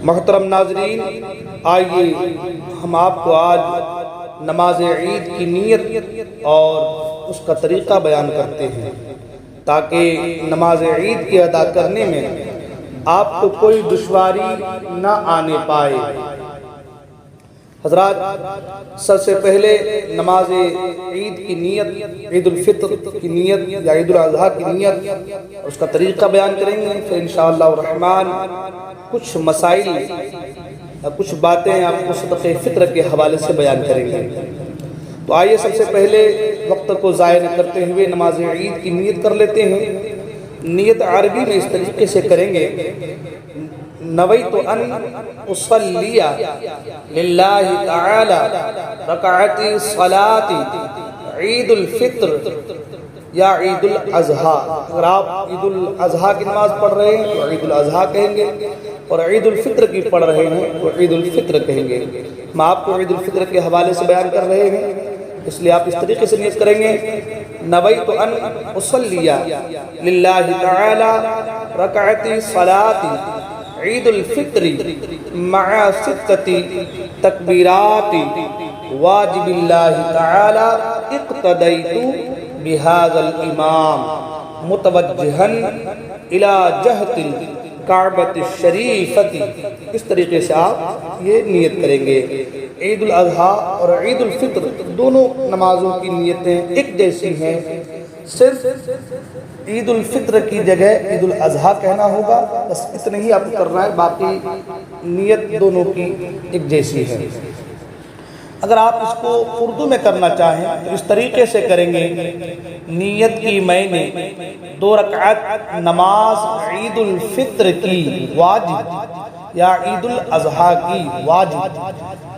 محترم ناظرین، آئیے ہم آپ کو آج نماز عید کی نیت اور اس کا طریقہ بیان کرتے ہیں تاکہ نماز عید کی ادا کرنے میں آپ کو کوئی دشواری نہ آنے پائے۔ حضرات، سب سے پہلے نماز عید کی نیت، عید الفطر کی نیت یا عید الاضحیٰ کی نیت، اس کا طریقہ بیان کریں گے۔ پھر انشاءاللہ الرحمن کچھ مسائل یا کچھ باتیں آپ کو صدقہ فطر کے حوالے سے بیان کریں گے۔ تو آئیے سب سے پہلے وقت کو ضائع نہ کرتے ہوئے نماز عید کی نیت کر لیتے ہیں۔ نیت عربی میں اس طریقے سے کریں گے: نویت ان اصلی للہ تعالی رکعتی صلاۃ عید الفطر یا عید الاضحیٰ۔ اگر آپ عید الاضحیٰ کی نماز پڑھ رہے ہیں تو عید الاضحیٰ کہیں گے، اور عید الفطر کی پڑھ رہے ہیں تو عید الفطر کہیں گے۔ ہم آپ کو عید الفطر کے حوالے سے بیان کر رہے ہیں، اس لیے آپ اس طریقے سے نیت کریں گے: نویت ان اصلی للہ تعالی رکعتی صلاۃ عید الفطر مع ستۃ تکبیرات واجب اللہ تعالی اقتدیت بہذا الامام متوجہا الی جہت الکعبۃ الشریفۃ۔ اس طریقے سے آپ یہ نیت کریں گے۔ عید الاضحیٰ اور عید الفطر دونوں نمازوں کی نیتیں ایک جیسی ہیں، صرف عید الفطر کی جگہ عید الاضحیٰ کہنا ہوگا، بس اتنا ہی آپ کو کرنا ہے، باقی نیت دونوں کی ایک جیسی ہے۔ اگر آپ اس کو اردو میں کرنا چاہیں تو اس طریقے سے کریں گے: نیت کی میں نے 2 رکعت نماز عید الفطر کی واجب یا عید الاضحیٰ کی واجب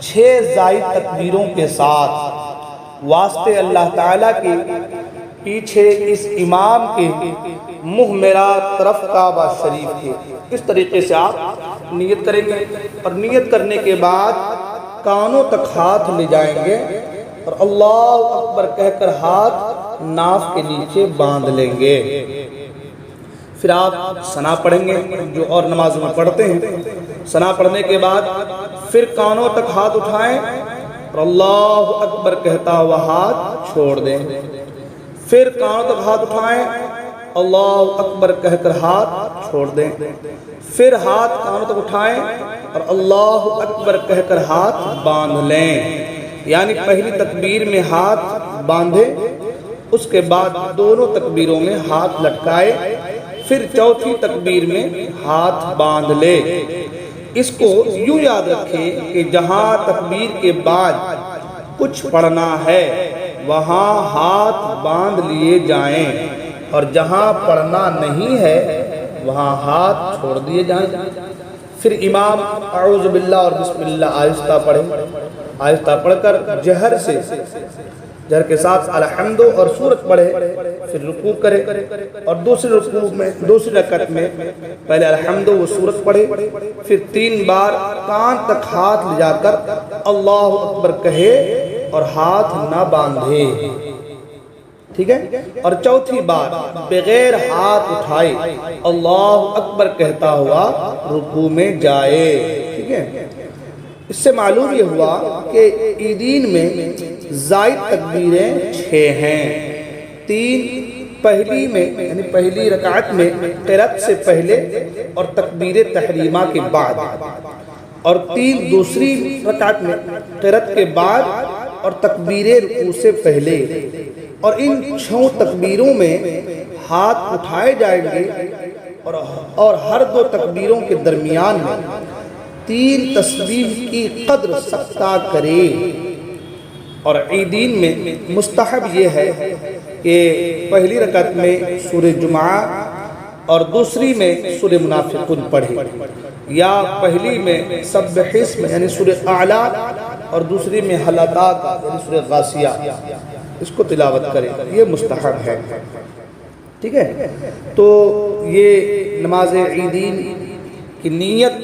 6 زائد تکبیروں کے ساتھ واسطے اللہ تعالیٰ کے پیچھے اس امام کے منہ میرا طرف کعبہ شریف کے۔ اس طریقے سے آپ نیت کریں گے، اور نیت کرنے کے بعد کانوں تک ہاتھ لے جائیں گے اور اللہ اکبر کہہ کر ہاتھ ناف کے نیچے باندھ لیں گے۔ پھر آپ ثنا پڑھیں گے جو اور نماز میں پڑھتے ہیں۔ ثنا پڑھنے کے بعد پھر کانوں تک ہاتھ اٹھائیں اور اللہ اکبر کہتا ہوا ہاتھ چھوڑ دیں۔ پھر کانوں تک ہاتھ اٹھائیں، اللہ اکبر کہہ کر ہاتھ چھوڑ دیں۔ پھر ہاتھ کانوں تک اٹھائیں اور اللہ اکبر کہہ کر ہاتھ باندھ لیں، یعنی پہلی تکبیر میں ہاتھ باندھیں، اس کے بعد دونوں تکبیروں میں ہاتھ لٹکائے، پھر چوتھی تکبیر میں ہاتھ باندھ لے۔ اس کو یوں یاد رکھیں کہ جہاں تکبیر کے بعد کچھ پڑھنا ہے وہاں ہاتھ باندھ لیے جائیں، اور جہاں پڑھنا نہیں ہے وہاں ہاتھ چھوڑ دیے جائیں۔ پھر امام اعوذ باللہ اور بسم اللہ آہستہ پڑھیں، آہستہ پڑھ کر جہر کے ساتھ الحمد اور سورت پڑھے، پھر رکوع کرے، اور دوسری رکعت میں پہلے الحمد و سورت پڑھے، پھر 3 بار کان تک ہاتھ لے جا کر اللہ اکبر کہے اور ہاتھ نہ باندھے، ٹھیک ہے؟ اور چوتھی بار بغیر ہاتھ اٹھائے اللہ اکبر کہتا ہوا رکوع میں جائے، ٹھیک ہے؟ اس سے معلوم یہ ہوا کہ عیدین میں زائد تکبیریں 6 ہیں۔ 3 پہلی میں یعنی پہلی رکعت میں قرأت سے پہلے اور تکبیر تحریمہ کے بعد، اور 3 دوسری رکعت میں قرأت کے بعد اور تکبیر رکوع سے پہلے، اور ان 6 تکبیروں میں ہاتھ اٹھائے جائیں گے، اور ہر 2 تکبیروں کے درمیان میں 3 تسبیح کی قدر سکتہ کرے۔ اور عیدین میں مستحب یہ ہے کہ پہلی رکعت میں سورہ جمعہ اور دوسری میں سورہ منافقون پڑھے، یا پہلی میں سبح اسم یعنی سورہ اعلیٰ اور دوسری میں حل اتاک یعنی سورہ غاشیہ، اس کو تلاوت کرے، یہ مستحب ہے، ٹھیک ہے؟ تو یہ نماز عیدین کی نیت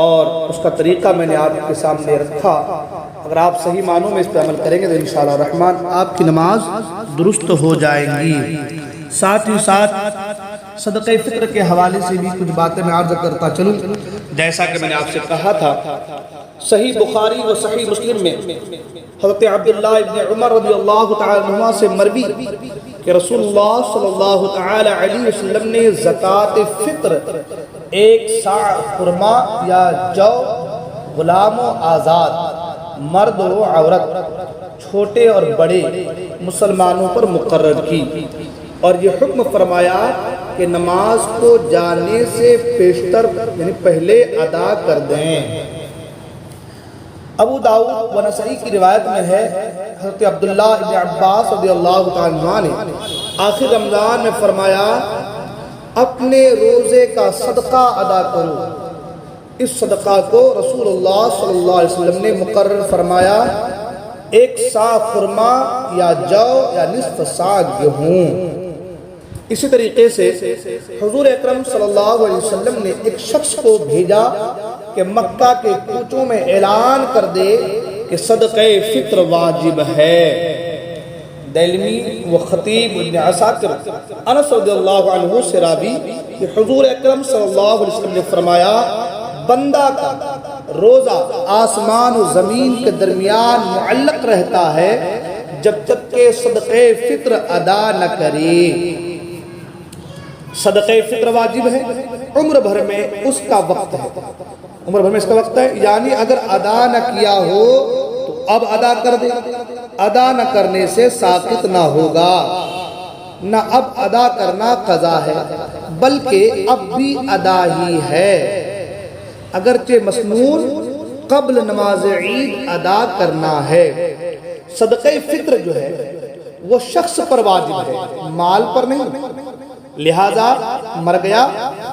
اور اس کا طریقہ میں نے آپ کے سامنے رکھا۔ اگر آپ صحیح معنوں میں اس پہ عمل کریں گے تو انشاءاللہ الرحمن آپ کی نماز درست ہو جائے گی۔ ساتھ ہی ساتھ صدقہ فطر کے حوالے سے بھی کچھ باتیں میں عرض کرتا چلوں۔ جیسا کہ میں نے آپ سے کہا تھا، صحیح بخاری و صحیح مسلم میں حضرت عبداللہ ابن عمر رضی اللہ تعالی عنہ سے مروی کہ رسول اللہ صلی اللہ تعالی علیہ وسلم نے زکوٰۃ فطر 1 صاع خرما یا جو غلام و آزاد، مرد و عورت، چھوٹے اور بڑے مسلمانوں پر مقرر کی، اور یہ حکم فرمایا کہ نماز کو جانے سے پیشتر یعنی پہلے ادا کر دیں۔ ابو داؤد و نسائی کی روایت میں ہے، حضرت عبداللہ ابن عباس رضی اللہ تعالیٰ عنہ نے آخر رمضان میں فرمایا اپنے روزے کا صدقہ ادا کرو۔ اس صدقہ کو رسول اللہ صلی اللہ علیہ وسلم نے مقرر فرمایا 1 صاع خرما یا جو یا نصف صاع گیہوں۔ اسی طریقے سے حضور اکرم صلی اللہ علیہ وسلم نے ایک شخص کو بھیجا کہ مکہ کے کوچوں میں اعلان کر دے کہ صدقہ فطر واجب ہے۔ دیلمی و خطیب ابن عساکر انس رضی اللہ عنہ سے راوی کہ حضور اکرم صلی اللہ علیہ وسلم نے فرمایا بندہ کا روزہ آسمان و زمین کے درمیان معلق رہتا ہے جب تک کہ صدقہ فطر ادا نہ کرے۔ صدقہ فطر واجب ہے، عمر بھر میں اس کا وقت ہے، عمر بھر میں اس کا وقت ہے، یعنی اگر ادا نہ کیا ہو تو اب ادا کر دے، ادا نہ کرنے سے ساقط نہ ہوگا، نہ اب ادا کرنا قضا ہے بلکہ اب بھی ادا ہی ہے، اگرچہ مسنون قبل نماز عید ادا کرنا ہے۔ صدقہ فطر جو ہے وہ شخص پر واجب ہے، مال پر نہیں، لہذا مر گیا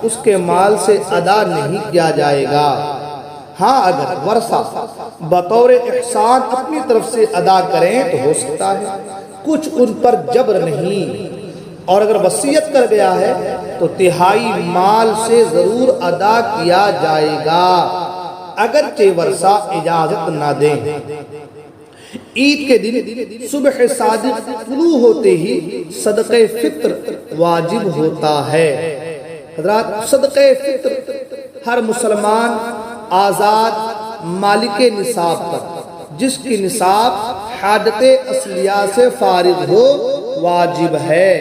اس کے مال سے ادا نہیں کیا جائے گا۔ ہاں اگر ورثہ بطور احسان اپنی طرف سے ادا کریں تو ہو سکتا ہے، کچھ ان پر جبر نہیں، اور اگر وصیت کر گیا ہے تو تہائی مال سے ضرور ادا کیا جائے گا اگرچہ ورثہ اجازت نہ دیں۔ عید کے دن صبح صادق طلوع ہوتے ہی صدقہ فطر واجب ہوتا ہے۔ حضرات، صدقہ فطر ہر مسلمان آزاد مالک نصاب پر جس کی نصاب حاجت اصلیہ سے فارغ ہو واجب ہے۔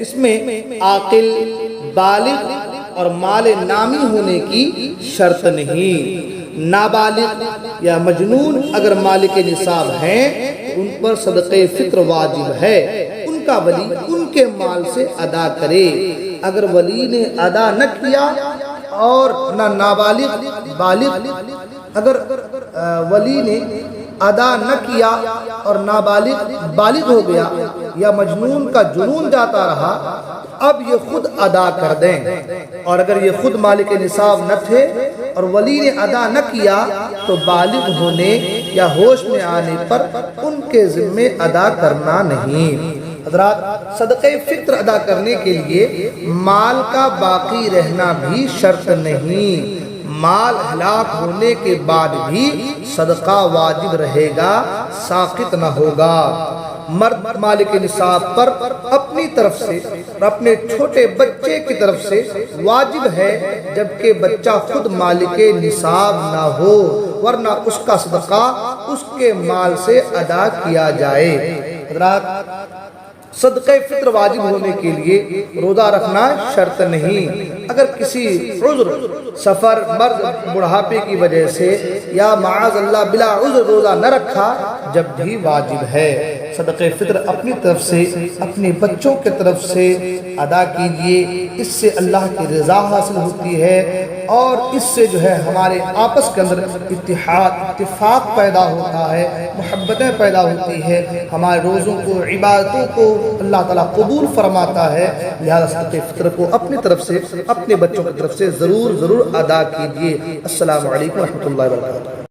اس میں عاقل، بالغ اور مال نامی ہونے کی شرط نہیں۔ نابالغ یا مجنون اگر مالک نصاب ہیں ان پر صدقہ فطر واجب ہے، ان کا ولی ان کے مال سے ادا کرے۔ اگر ولی نے ادا نہ کیا اور نہ نابالغ بالغ، اگر ولی نے ادا نہ کیا اور نابالغ بالغ ہو گیا یا مجنون کا جنون جاتا رہا، اب یہ خود ادا کر دیں، اور اگر یہ خود مالک نصاب نہ تھے اور ولی نے ادا نہ کیا تو بالغ ہونے یا ہوش میں آنے پر ان کے ذمے ادا کرنا نہیں۔ حضرات، صدقہ فطر ادا کرنے کے لیے مال کا باقی رہنا بھی شرط نہیں، مال ہلاک ہونے کے بعد بھی صدقہ واجب رہے گا، ساقط نہ ہوگا۔ مرد مالک نصاب پر اپنی طرف سے اور اپنے چھوٹے بچے کی طرف سے واجب ہے جبکہ بچہ خود مالک نصاب نہ ہو، ورنہ اس کا صدقہ اس کے مال سے ادا کیا جائے۔ حضرات، صدقہ فطر واجب ہونے کے لیے روزہ رکھنا شرط نہیں، اگر کسی عذر، سفر، مرض، بڑھاپے کی وجہ سے یا معاذ اللہ بلا عذر روزہ نہ رکھا جب بھی واجب ہے۔ صدقہ فطر اپنی طرف سے اپنے بچوں کے طرف سے ادا کیجئے، اس سے اللہ کی رضا حاصل ہوتی ہے اور اس سے جو ہے ہمارے آپس کے اندر اتحاد، اتفاق پیدا ہوتا ہے، محبتیں پیدا ہوتی ہے، ہمارے روزوں کو، عبادتوں کو اللہ تعالیٰ قبول فرماتا ہے۔ لہذا صدقہ فطر کو اپنی طرف سے اپنے بچوں کی طرف سے ضرور ادا کیجئے۔ السلام علیکم ورحمۃ اللہ وبرکاتہ۔